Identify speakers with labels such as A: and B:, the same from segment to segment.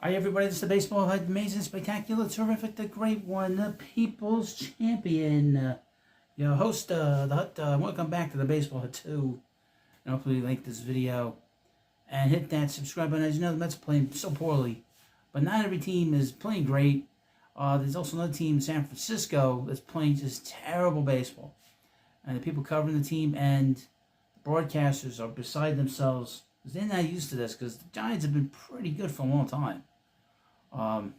A: Hi everybody, this is the baseball head, amazing, spectacular, terrific, the great one, the people's champion. Your host, the Hut. Welcome back to the baseball head 2. And hopefully you like this video. And hit that subscribe button. As you know, the Mets are playing so poorly. But not every team is playing great. There's also another team, San Francisco, that's playing just terrible baseball. And the people covering the team and the broadcasters are beside themselves. Because they're not used to this. Because the Giants have been pretty good for a long time. Even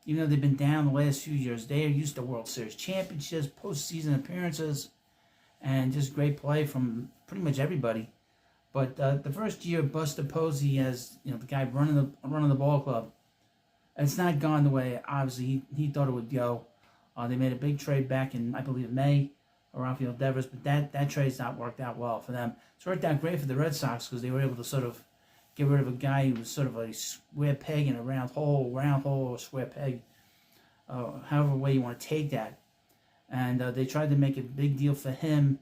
A: though they've been down the last few years, they are used to World Series championships, postseason appearances, and just great play from pretty much everybody. But the first year, Buster Posey as the guy running the ball club, it's not gone the way obviously he thought it would go. They made a big trade back in, I believe, May, or Rafael Devers, but that trade's not worked out well for them. It's worked out great for the Red Sox because they were able to sort of get rid of a guy who was sort of a square peg in a round hole or square peg, however way you want to take that. And they tried to make a big deal for him.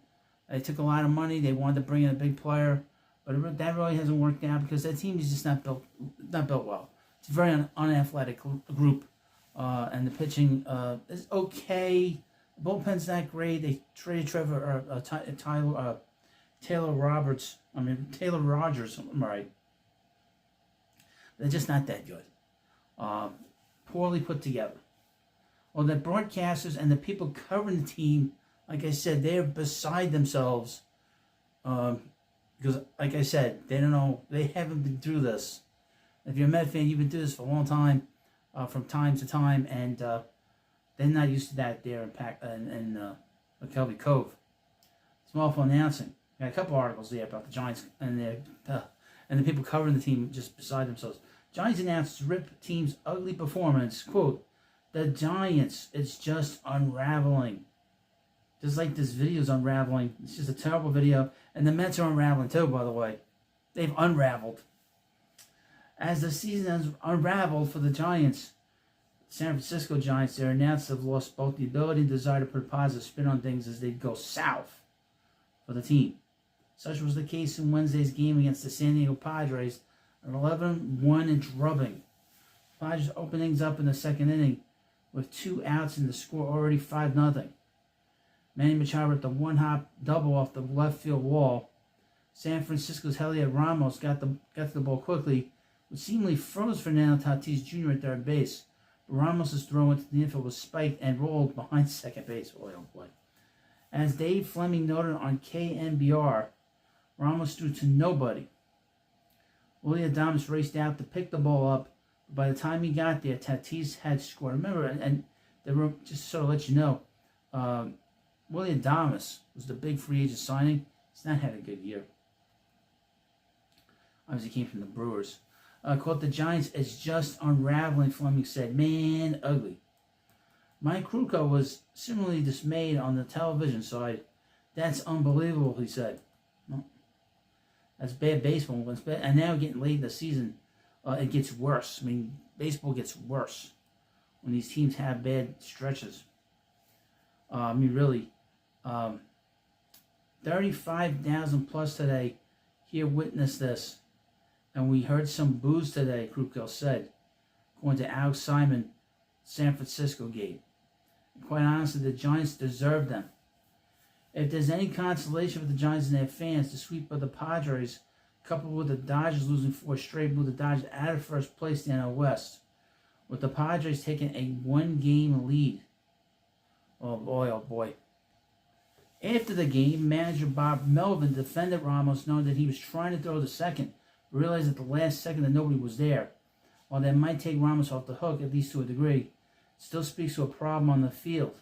A: They took a lot of money. They wanted to bring in a big player, but that really hasn't worked out because that team is just not built well. It's a very unathletic group, and the pitching is okay. The bullpen's not great. They traded Taylor Rogers. I'm right. They're just not that good. Poorly put together. Well, the broadcasters and the people covering the team, like I said, they're beside themselves. Because, like I said, they don't know. They haven't been through this. If you're a Met fan, you've been through this for a long time, from time to time, and they're not used to that there in McKelvey Cove. Small for announcing. Got a couple articles there about the Giants and the people covering the team just beside themselves. Giants announced rip team's ugly performance. Quote, the Giants, it's just unraveling. Just like this video's unraveling. It's just a terrible video. And the Mets are unraveling too, by the way. They've unraveled. As the season has unraveled for the Giants, San Francisco Giants, they announced they've lost both the ability and desire to put a positive spin on things as they go south for the team. Such was the case in Wednesday's game against the San Diego Padres, an 11-1 drubbing. Padres opened things up in the second inning with 2 outs and the score already 5-0. Manny Machado with the one-hop double off the left field wall. San Francisco's Heliot Ramos got to the ball quickly, which seemingly froze Fernando Tatis Jr. at third base. But Ramos' throw into the infield was spiked and rolled behind second base. Boy, oh boy. As Dave Fleming noted on KNBR, Ramos threw to nobody. Willie Adames raced out to pick the ball up. By the time he got there, Tatis had scored. Remember, and they were, just to sort of let you know, Willie Adames was the big free agent signing. He's not had a good year. Obviously, he came from the Brewers. Quote, the Giants is just unraveling, Fleming said. Man, ugly. Mike Krukow was similarly dismayed on the television side. That's unbelievable, he said. Well, that's bad baseball. And now getting late in the season, it gets worse. I mean, baseball gets worse when these teams have bad stretches. I mean, really. 35,000 plus today here witnessed this. And we heard some boos today, Krukow said, according to Alex Simon, San Francisco game. And quite honestly, the Giants deserve them. If there's any consolation for the Giants and their fans, the sweep of the Padres, coupled with the Dodgers losing 4 straight, moved the Dodgers out of first place in the NL West, with the Padres taking a 1-game lead. Oh boy, oh boy. After the game, manager Bob Melvin defended Ramos, knowing that he was trying to throw to second, but realized at the last second that nobody was there. While that might take Ramos off the hook, at least to a degree, it still speaks to a problem on the field.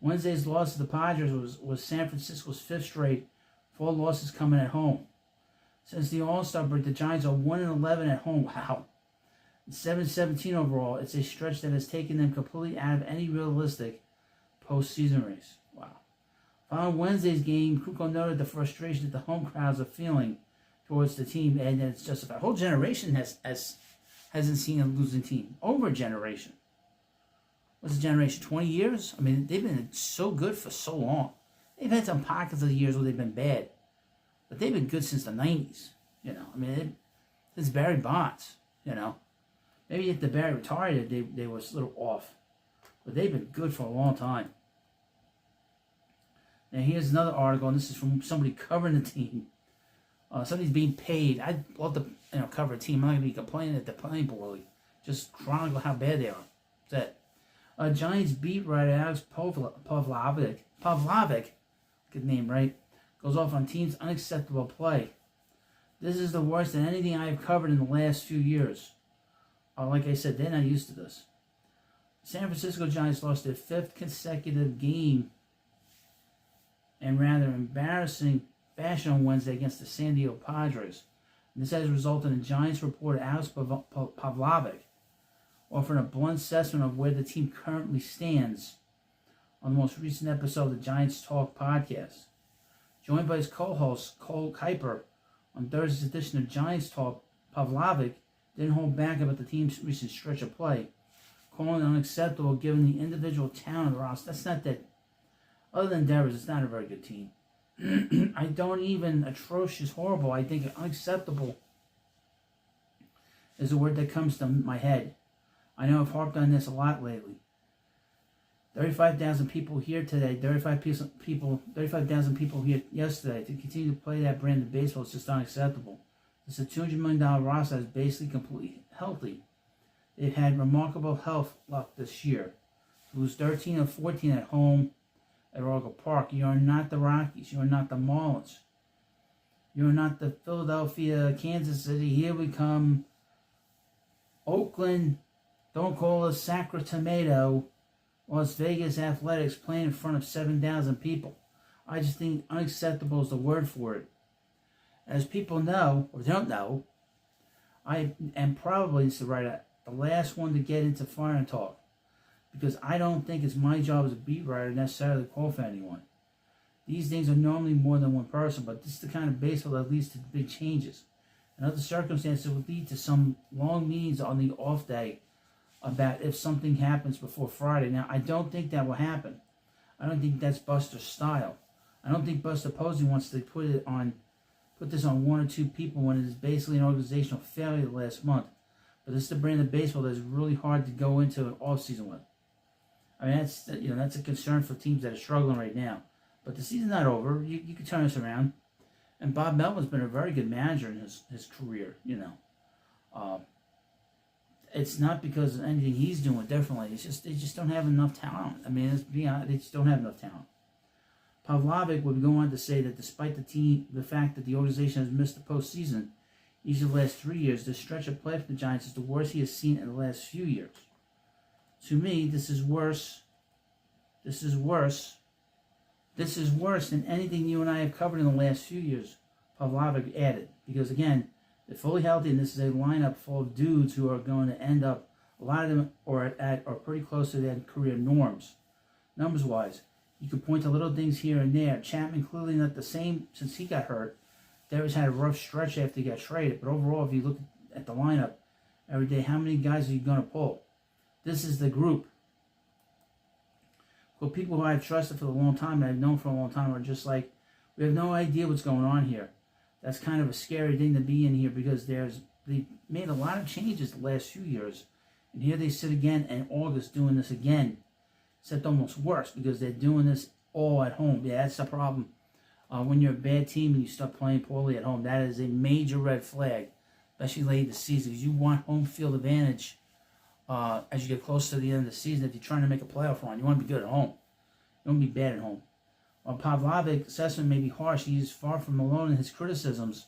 A: Wednesday's loss to the Padres was San Francisco's 5th straight, 4 losses coming at home. Since the All-Star break, the Giants are 1-11 at home. Wow. 7-17 overall. It's a stretch that has taken them completely out of any realistic postseason race. Wow. Following Wednesday's game, Krukow noted the frustration that the home crowds are feeling towards the team, and it's justified. A whole generation hasn't seen a losing team. Over a generation. What's a generation? 20 years? I mean, they've been so good for so long. They've had some pockets of the years where they've been bad. But they've been good since the 90s. I mean, since Barry Bonds, Maybe if the Barry retired, they were a little off. But they've been good for a long time. Now here's another article, and this is from somebody covering the team. Somebody's being paid. I'd love to cover a team. I'm not going to be complaining that they're playing poorly. Just chronicle how bad they are. That's it. Giants beat writer Alex Pavlovic, good name, right? Goes off on team's unacceptable play. This is the worst than anything I have covered in the last few years. Like I said, they're not used to this. San Francisco Giants lost their 5th consecutive game in rather embarrassing fashion on Wednesday against the San Diego Padres. And this has resulted in Giants reporter Alex Pavlovic offering a blunt assessment of where the team currently stands on the most recent episode of the Giants Talk podcast. Joined by his co-host Cole Kuiper on Thursday's edition of Giants Talk, Pavlovic didn't hold back about the team's recent stretch of play, calling it unacceptable given the individual talent of the roster. That's not that. Other than Devers, it's not a very good team. I don't even atrocious, horrible. I think unacceptable is a word that comes to my head. I know I've harped on this a lot lately. 35,000 people here today. 35,000 people here yesterday. To continue to play that brand of baseball is just unacceptable. It's a $200 million roster that's basically completely healthy. They've had remarkable health luck this year. To lose 13 of 14 at home at Oracle Park. You are not the Rockies. You are not the Marlins. You are not the Philadelphia, Kansas City. Here we come. Oakland, don't call us Sacra Tomato. Las Vegas Athletics playing in front of 7,000 people. I just think unacceptable is the word for it. As people know, or don't know, I am probably the last one to get into fire and talk. Because I don't think it's my job as a beat writer necessarily to call for anyone. These things are normally more than one person, but this is the kind of baseball that leads to big changes. In other circumstances, it would lead to some long meetings on the off day about if something happens before Friday. Now, I don't think that will happen. I don't think that's Buster's style. I don't think Buster Posey wants to put this on one or two people when it is basically an organizational failure last month. But this is the brand of baseball that's really hard to go into an off-season with. I mean, that's a concern for teams that are struggling right now. But the season's not over. You can turn this around. And Bob Melvin's been a very good manager in his career, It's not because of anything he's doing differently. It's just they just don't have enough talent. I mean, they just don't have enough talent. Pavlovic would go on to say that despite the fact that the organization has missed the postseason each of the last 3 years, this stretch of play for the Giants is the worst he has seen in the last few years. To me, this is worse. This is worse than anything you and I have covered in the last few years, Pavlovic added. Because again, they're fully healthy, and this is a lineup full of dudes who are going to end up, a lot of them are pretty close to their career norms. Numbers-wise, you could point to little things here and there. Chapman clearly not the same since he got hurt. Devers had a rough stretch after he got traded. But overall, if you look at the lineup every day, how many guys are you going to pull? This is the group. Well, people who I've trusted for a long time and I've known for a long time are just like, we have no idea what's going on here. That's kind of a scary thing to be in here because they made a lot of changes the last few years. And here they sit again in August doing this again. Except almost worse because they're doing this all at home. Yeah, that's the problem. When you're a bad team and you start playing poorly at home, that is a major red flag, especially late in the season, because you want home field advantage as you get close to the end of the season. If you're trying to make a playoff run, you want to be good at home. You don't want to be bad at home. While Pavlovic's assessment may be harsh, he is far from alone in his criticisms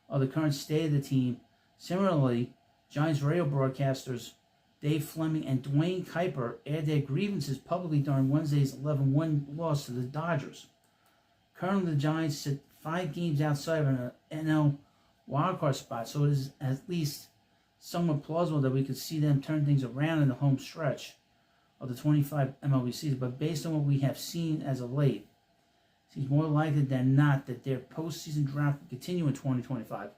A: of the current state of the team. Similarly, Giants radio broadcasters Dave Fleming and Dwayne Kuiper aired their grievances publicly during Wednesday's 11-1 loss to the Dodgers. Currently, the Giants sit 5 games outside of an NL wildcard spot, so it is at least somewhat plausible that we could see them turn things around in the home stretch of the 25 MLB season. But based on what we have seen as of late, it seems more likely than not that their postseason drought will continue in 2025.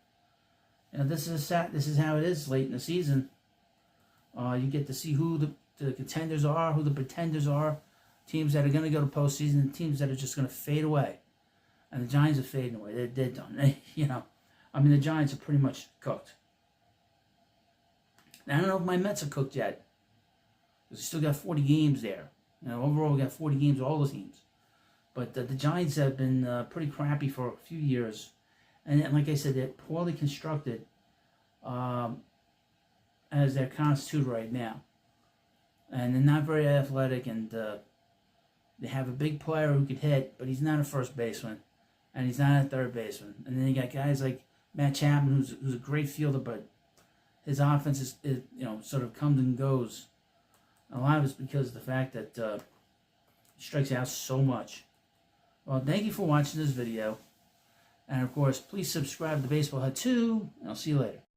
A: And this is how it is late in the season. You get to see who the contenders are, who the pretenders are, teams that are going to go to postseason, and teams that are just going to fade away. And the Giants are fading away. They're done. The Giants are pretty much cooked. And I don't know if my Mets are cooked yet. Because we still got 40 games there. Overall we got 40 games, all the teams. But the Giants have been pretty crappy for a few years. And like I said, they're poorly constructed as they're constituted right now. And they're not very athletic, and they have a big player who could hit, but he's not a first baseman, and he's not a third baseman. And then you got guys like Matt Chapman, who's a great fielder, but his offense is sort of comes and goes. And a lot of it's because of the fact that he strikes out so much. Well, thank you for watching this video. And, of course, please subscribe to Baseball Hut 2, and I'll see you later.